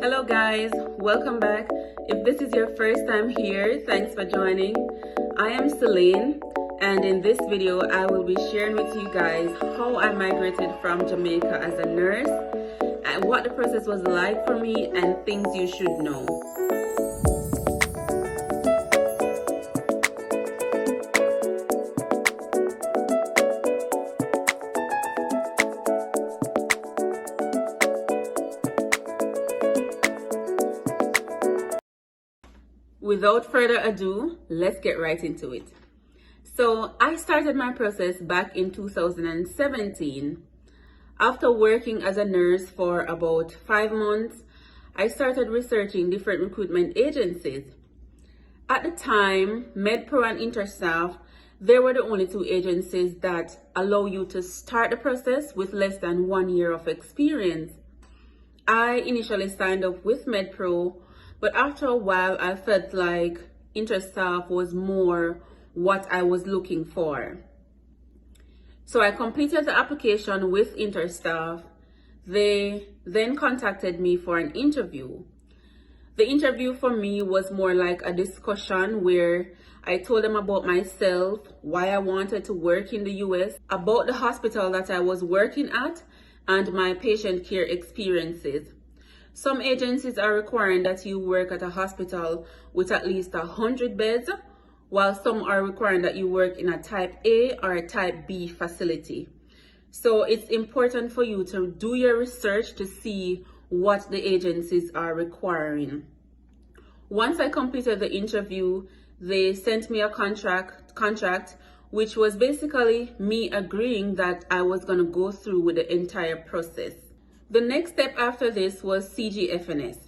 Hello guys, welcome back. If this is your first time here, thanks for joining. I am Silane, and in this video I will be sharing with you guys how I migrated from Jamaica as a nurse and what the process was like for me and things you should know. Without further ado, let's get right into it. So I started my process back in 2017. After working as a nurse for about 5 months, I started researching different recruitment agencies. At the time, MedPro and Interstaff, they were the only two agencies that allow you to start the process with less than 1 year of experience. I initially signed up with MedPro, but after a while, I felt like Interstaff was more what I was looking for. So I completed the application with Interstaff. They then contacted me for an interview. The interview for me was more like a discussion where I told them about myself, why I wanted to work in the US, about the hospital that I was working at, and my patient care experiences. Some agencies are requiring that you work at a hospital with at least 100 beds, while some are requiring that you work in a type A or a type B facility. So it's important for you to do your research to see what the agencies are requiring. Once I completed the interview, they sent me a contract, which was basically me agreeing that I was going to go through with the entire process. The next step after this was CGFNS.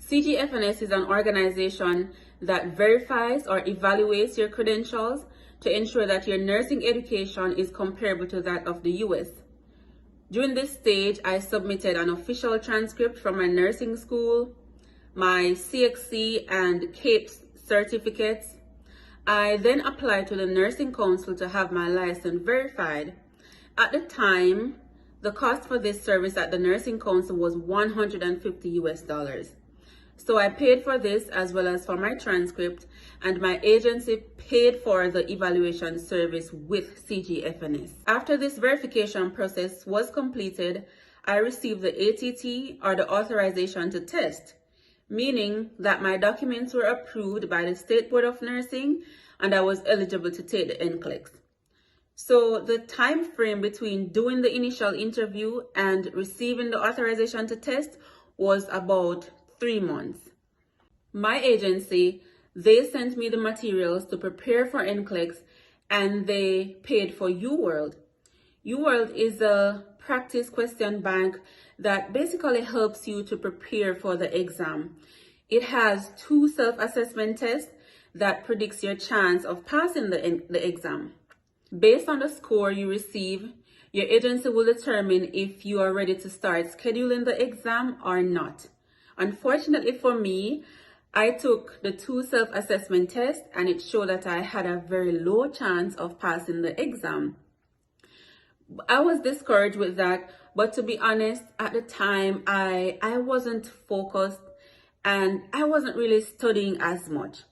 CGFNS is an organization that verifies or evaluates your credentials to ensure that your nursing education is comparable to that of the US. During this stage, I submitted an official transcript from my nursing school, my CXC and CAPES certificates. I then applied to the Nursing Council to have my license verified. At the time, the cost for this service at the Nursing Council was $150 US. So I paid for this as well as for my transcript, and my agency paid for the evaluation service with CGFNS. After this verification process was completed, I received the ATT, or the authorization to test, meaning that my documents were approved by the State Board of Nursing and I was eligible to take the NCLEX. So the time frame between doing the initial interview and receiving the authorization to test was about 3 months. My agency, they sent me the materials to prepare for NCLEX, and they paid for UWorld. UWorld is a practice question bank that basically helps you to prepare for the exam. It has 2 self-assessment tests that predicts your chance of passing the exam. Based on the score you receive, your agency will determine if you are ready to start scheduling the exam or not. Unfortunately for me, I took the 2 self-assessment tests and it showed that I had a very low chance of passing the exam. I was discouraged with that, but to be honest, at the time, I wasn't focused and I wasn't really studying as much.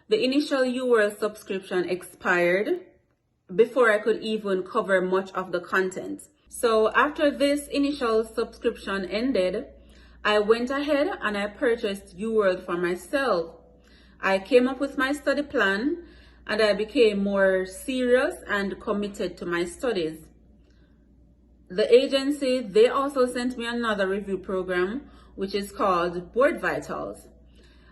The initial UWorld subscription expired before I could even cover much of the content. So after this initial subscription ended, I went ahead and I purchased UWorld for myself. I came up with my study plan and I became more serious and committed to my studies. The agency, they also sent me another review program, which is called Board Vitals.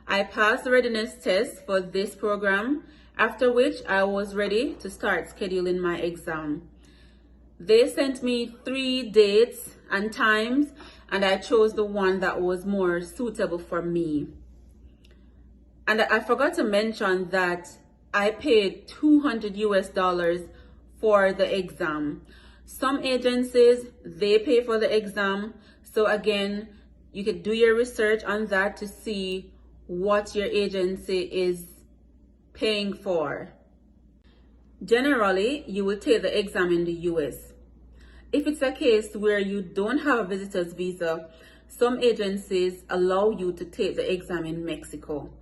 I passed the readiness test for this program, after which I was ready to start scheduling my exam. They sent me 3 dates and times, and I chose the one that was more suitable for me. And I forgot to mention that I paid $200 US for the exam. Some agencies, they pay for the exam. So again, you could do your research on that to see what your agency is paying for. Generally, you will take the exam in the US. If it's a case where you don't have a visitor's visa, some agencies allow you to take the exam in Mexico.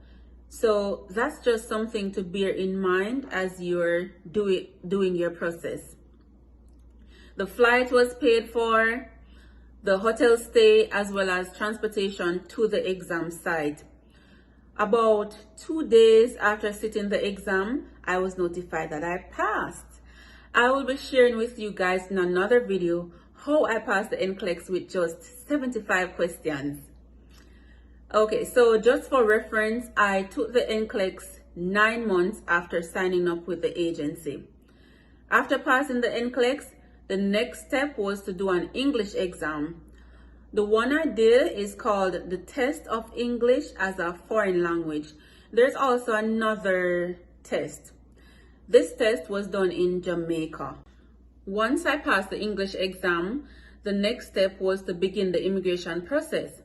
So that's just something to bear in mind as you're doing your process. The flight was paid for, the hotel stay, as well as transportation to the exam site. About 2 days after sitting the exam, I was notified that I passed. I will be sharing with you guys in another video how I passed the NCLEX with just 75 questions. Okay, so just for reference, I took the NCLEX 9 months after signing up with the agency. After passing the NCLEX, the next step was to do an English exam. The one I did is called the Test of English as a Foreign Language. There's also another test. This test was done in Jamaica. Once I passed the English exam, the next step was to begin the immigration process.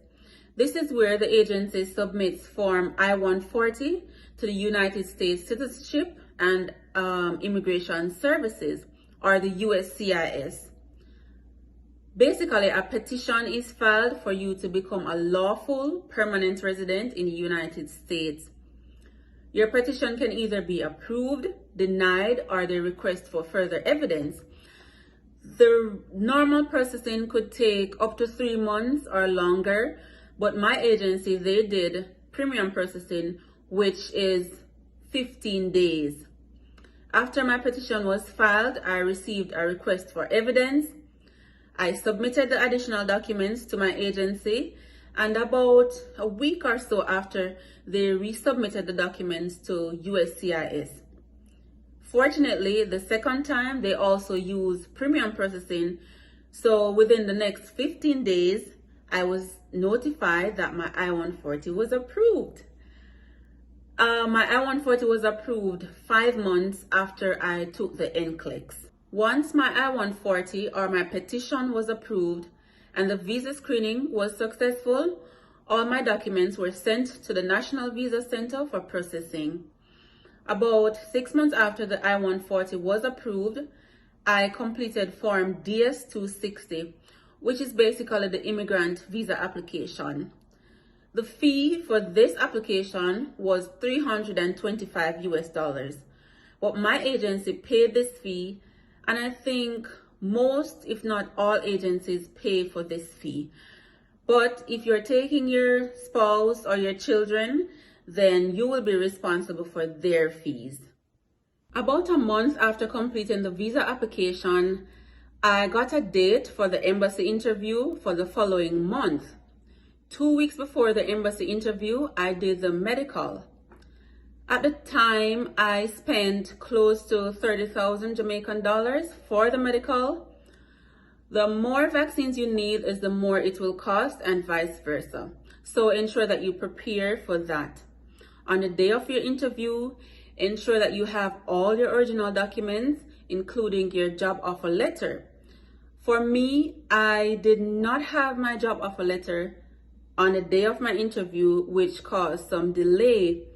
This is where the agency submits Form I-140 to the United States Citizenship and Immigration Services, or the USCIS. Basically, a petition is filed for you to become a lawful permanent resident in the United States. Your petition can either be approved, denied, or they request for further evidence. The normal processing could take up to 3 months or longer, but my agency, they did premium processing, which is 15 days. After my petition was filed, I received a request for evidence. I submitted the additional documents to my agency, and about a week or so after, they resubmitted the documents to USCIS. Fortunately, the second time, they also used premium processing, so within the next 15 days, I was notified that my I-140 was approved. My I-140 was approved 5 months after I took the NCLEX. Once my I-140 or my petition was approved and the visa screening was successful, all my documents were sent to the National Visa Center for processing. About 6 months after the I-140 was approved, I completed Form DS-260, which is basically the immigrant visa application. The fee for this application was $325 US, but my agency paid this fee, and I think most, if not all, agencies pay for this fee. But if you're taking your spouse or your children, then you will be responsible for their fees. About a month after completing the visa application, I got a date for the embassy interview for the following month. 2 weeks before the embassy interview, I did the medical. At the time, I spent close to 30,000 Jamaican dollars for the medical. The more vaccines you need is the more it will cost, and vice versa. So ensure that you prepare for that. On the day of your interview, ensure that you have all your original documents, including your job offer letter. For me, I did not have my job offer letter on the day of my interview, which caused some delay.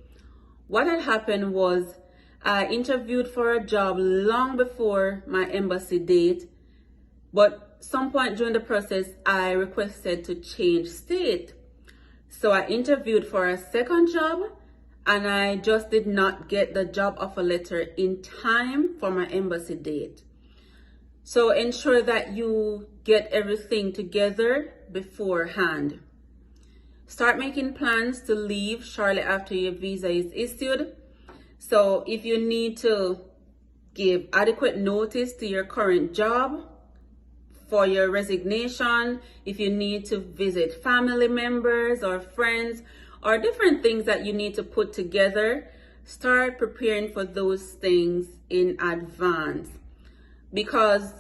What had happened was I interviewed for a job long before my embassy date, but some point during the process, I requested to change state. So I interviewed for a second job, and I just did not get the job offer letter in time for my embassy date. So ensure that you get everything together beforehand. Start making plans to leave shortly after your visa is issued. So if you need to give adequate notice to your current job for your resignation, if you need to visit family members or friends, or different things that you need to put together, start preparing for those things in advance. Because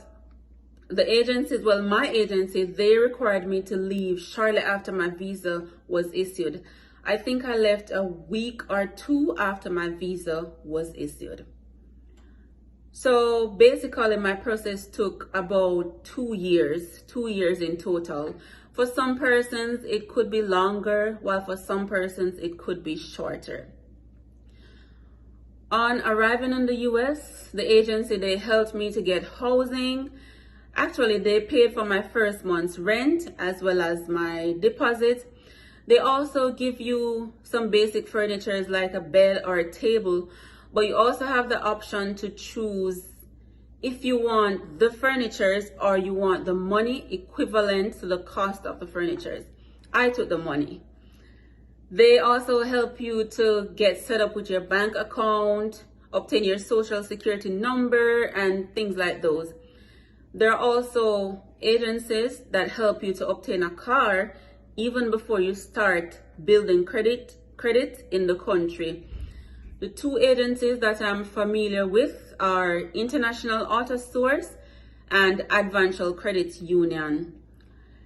the agencies, well, my agency, they required me to leave shortly after my visa was issued. I think I left a week or 2 after my visa was issued. So basically my process took about 2 years in total. For some persons, it could be longer, while for some persons, it could be shorter. On arriving in the US, the agency, they helped me to get housing. Actually, they paid for my first month's rent as well as my deposit. They also give you some basic furniture like a bed or a table, but you also have the option to choose if you want the furnitures or you want the money equivalent to the cost of the furnitures. I took the money. They also help you to get set up with your bank account, obtain your social security number, and things like those. There are also agencies that help you to obtain a car even before you start building credit in the country. The two agencies that I'm familiar with are International Auto Source and Advanced Credit Union.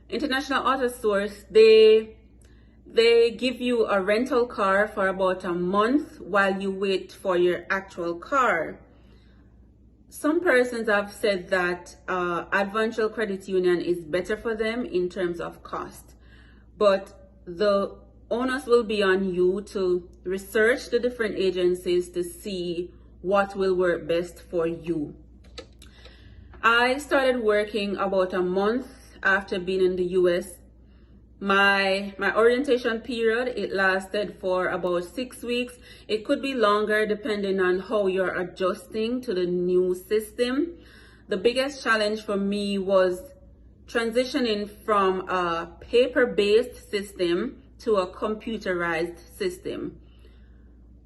International Auto Source, they give you a rental car for about a month while you wait for your actual car. Some persons have said that Advanced Credit Union is better for them in terms of cost, but the onus will be on you to research the different agencies to see what will work best for you. I started working about a month after being in the US. My orientation period, it lasted for about 6 weeks. It could be longer depending on how you're adjusting to the new system. The biggest challenge for me was transitioning from a paper-based system to a computerized system.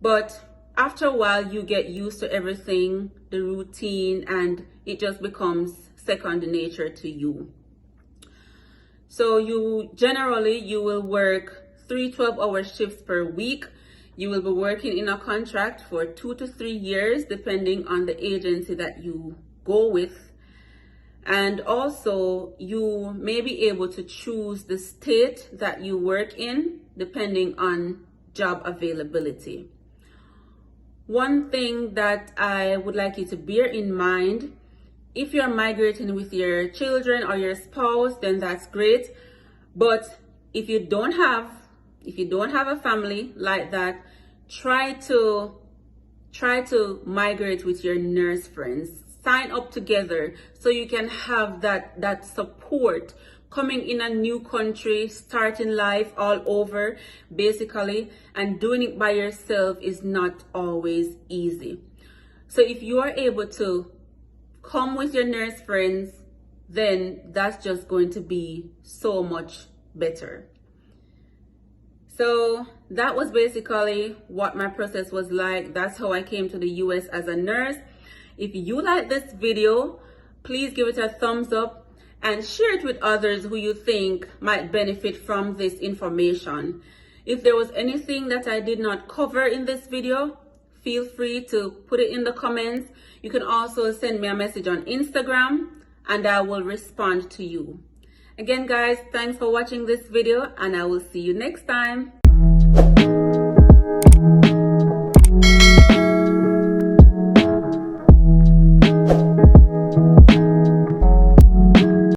But after a while, you get used to everything, the routine, and it just becomes second nature to you. So you will work 3 12-hour shifts per week. You will be working in a contract for 2 to 3 years, depending on the agency that you go with. And also, you may be able to choose the state that you work in, depending on job availability. One thing that I would like you to bear in mind, if you're migrating with your children or your spouse, then that's great. But if you don't have a family like that, try to migrate with your nurse friends. Sign up together so you can have that support coming in a new country, starting life all over, basically, and doing it by yourself is not always easy. So if you are able to come with your nurse friends, then that's just going to be so much better. So that was basically what my process was like. That's how I came to the US as a nurse. If you like this video, please give it a thumbs up and share it with others who you think might benefit from this information. If there was anything that I did not cover in this video, feel free to put it in the comments. You can also send me a message on Instagram and I will respond to you. Again, guys, thanks for watching this video and I will see you next time.